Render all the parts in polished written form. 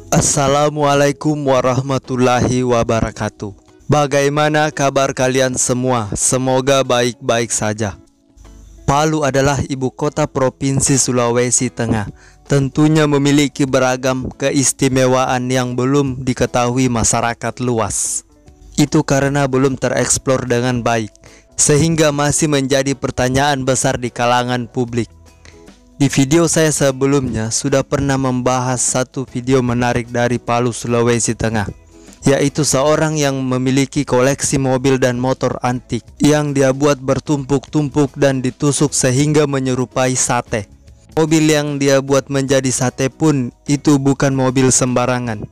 Assalamualaikum warahmatullahi wabarakatuh. Bagaimana kabar kalian semua? Semoga baik-baik saja. Palu adalah ibu kota provinsi Sulawesi Tengah. Tentunya memiliki beragam keistimewaan yang belum diketahui masyarakat luas. Itu karena belum tereksplor dengan baik, sehingga masih menjadi pertanyaan besar di kalangan publik. Di video saya sebelumnya sudah pernah membahas satu video menarik dari Palu, Sulawesi Tengah, yaitu seorang yang memiliki koleksi mobil dan motor antik yang dia buat bertumpuk-tumpuk dan ditusuk sehingga menyerupai sate. Mobil yang dia buat menjadi sate pun itu bukan mobil sembarangan.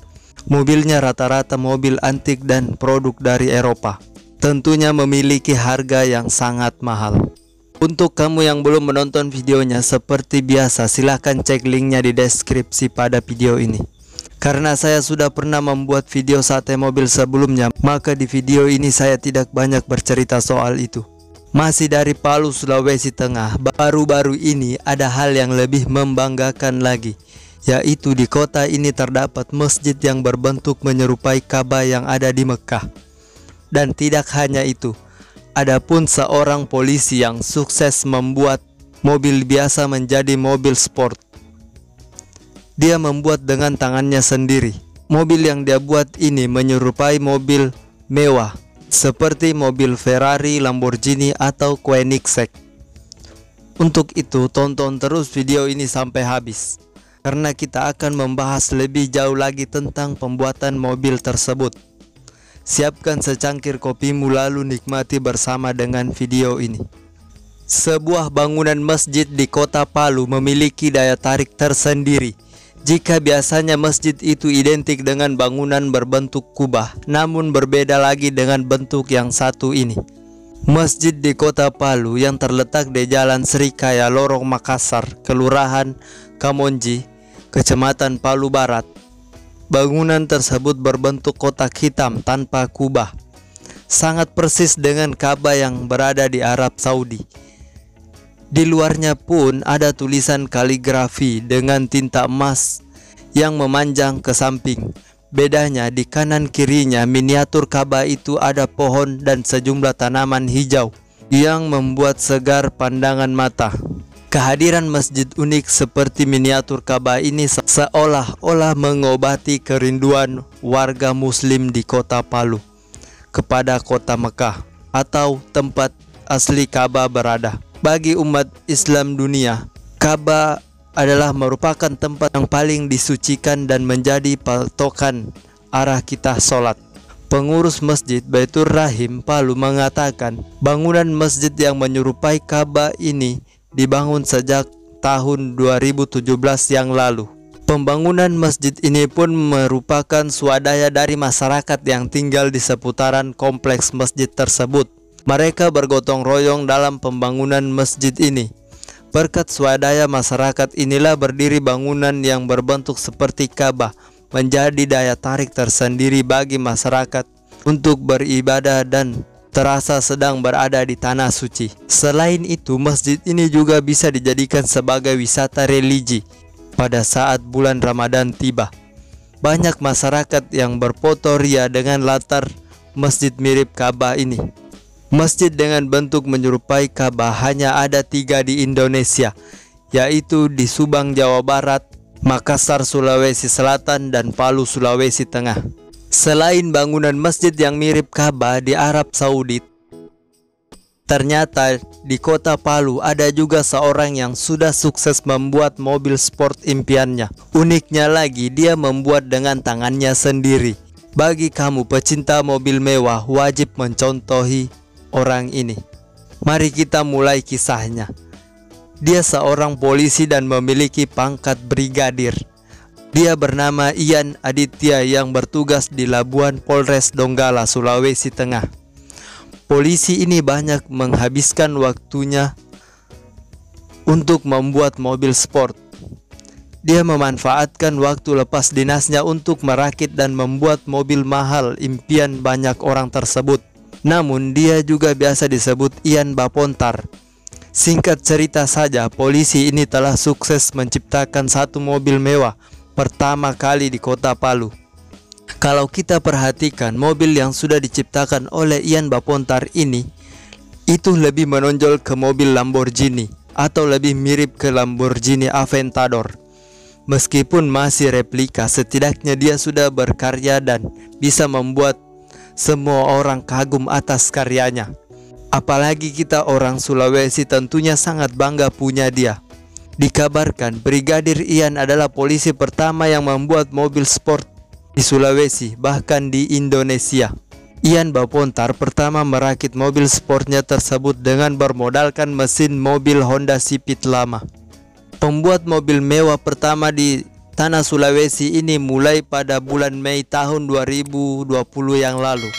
Mobilnya rata-rata mobil antik dan produk dari Eropa. Tentunya memiliki harga yang sangat mahal. Untuk kamu yang belum menonton videonya, seperti biasa silahkan cek linknya di deskripsi pada video ini. Karena saya sudah pernah membuat video sate mobil sebelumnya, maka di video ini saya tidak banyak bercerita soal itu. Masih dari Palu, Sulawesi Tengah, baru-baru ini ada hal yang lebih membanggakan lagi, yaitu di kota ini terdapat masjid yang berbentuk menyerupai Ka'bah yang ada di Mekah. Dan tidak hanya itu, adapun seorang polisi yang sukses membuat mobil biasa menjadi mobil sport. Dia membuat dengan tangannya sendiri. Mobil yang dia buat ini menyerupai mobil mewah, seperti mobil Ferrari, Lamborghini, atau Koenigsegg. Untuk itu, tonton terus video ini sampai habis, karena kita akan membahas lebih jauh lagi tentang pembuatan mobil tersebut. Siapkan secangkir kopimu lalu nikmati bersama dengan video ini. Sebuah bangunan masjid di kota Palu memiliki daya tarik tersendiri. Jika biasanya masjid itu identik dengan bangunan berbentuk kubah, namun berbeda lagi dengan bentuk yang satu ini. Masjid di kota Palu yang terletak di Jalan Srikaya, Lorong Makassar, Kelurahan Kamonji, Kecamatan Palu Barat. Bangunan tersebut berbentuk kotak hitam tanpa kubah, sangat persis dengan Ka'bah yang berada di Arab Saudi. Di luarnya pun ada tulisan kaligrafi dengan tinta emas yang memanjang ke samping. Bedanya di kanan kirinya miniatur Ka'bah itu ada pohon dan sejumlah tanaman hijau yang membuat segar pandangan mata. Kehadiran masjid unik seperti miniatur Ka'bah ini seolah-olah mengobati kerinduan warga muslim di kota Palu kepada kota Mekah atau tempat asli Ka'bah berada. Bagi umat Islam dunia, Ka'bah adalah merupakan tempat yang paling disucikan dan menjadi patokan arah kita sholat. Pengurus Masjid Baitur Rahim Palu mengatakan bangunan masjid yang menyerupai Ka'bah ini dibangun sejak tahun 2017 yang lalu. Pembangunan masjid ini pun merupakan swadaya dari masyarakat yang tinggal di seputaran kompleks masjid tersebut. Mereka bergotong royong dalam pembangunan masjid ini. Berkat swadaya masyarakat inilah berdiri bangunan yang berbentuk seperti Ka'bah, menjadi daya tarik tersendiri bagi masyarakat untuk beribadah dan terasa sedang berada di tanah suci. Selain itu, masjid ini juga bisa dijadikan sebagai wisata religi pada saat bulan Ramadan tiba. Banyak masyarakat yang berfoto ria dengan latar masjid mirip Ka'bah ini. Masjid dengan bentuk menyerupai Ka'bah hanya ada 3 di Indonesia, yaitu di Subang, Jawa Barat, Makassar, Sulawesi Selatan, dan Palu, Sulawesi Tengah. Selain bangunan masjid yang mirip Ka'bah di Arab Saudi, ternyata di kota Palu ada juga seorang yang sudah sukses membuat mobil sport impiannya. Uniknya lagi, dia membuat dengan tangannya sendiri. Bagi kamu pecinta mobil mewah, wajib mencontohi orang ini. Mari kita mulai kisahnya. Dia seorang polisi dan memiliki pangkat brigadir. Dia bernama Ian Aditya yang bertugas di Labuan Polres Donggala, Sulawesi Tengah. Polisi ini banyak menghabiskan waktunya untuk membuat mobil sport. Dia memanfaatkan waktu lepas dinasnya untuk merakit dan membuat mobil mahal impian banyak orang tersebut. Namun dia juga biasa disebut Ian Bapontar. Singkat cerita saja, polisi ini telah sukses menciptakan satu mobil mewah pertama kali di kota Palu. Kalau kita perhatikan mobil yang sudah diciptakan oleh Ian Bapontar ini, itu lebih menonjol ke mobil Lamborghini atau lebih mirip ke Lamborghini Aventador. Meskipun masih replika, setidaknya dia sudah berkarya dan bisa membuat semua orang kagum atas karyanya. Apalagi kita orang Sulawesi tentunya sangat bangga punya dia. Dikabarkan Brigadir Ian adalah polisi pertama yang membuat mobil sport di Sulawesi, bahkan di Indonesia. Ian Bapontar pertama merakit mobil sportnya tersebut dengan bermodalkan mesin mobil Honda Civic lama. Pembuat mobil mewah pertama di tanah Sulawesi ini mulai pada bulan Mei tahun 2020 yang lalu.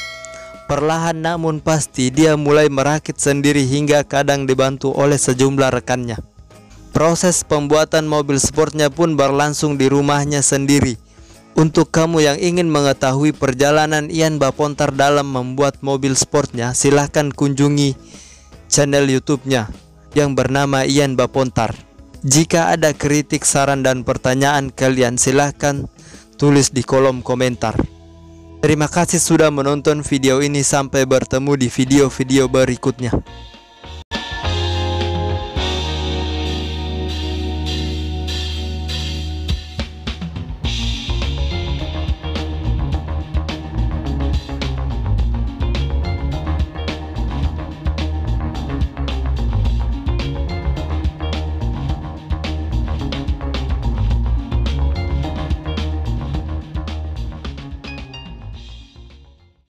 Perlahan namun pasti dia mulai merakit sendiri hingga kadang dibantu oleh sejumlah rekannya. Proses pembuatan mobil sportnya pun berlangsung di rumahnya sendiri. Untuk kamu yang ingin mengetahui perjalanan Ian Bapontar dalam membuat mobil sportnya, silahkan kunjungi channel YouTube-nya yang bernama Ian Bapontar. Jika ada kritik, saran, dan pertanyaan kalian, silahkan tulis di kolom komentar. Terima kasih sudah menonton video ini, sampai bertemu di video-video berikutnya.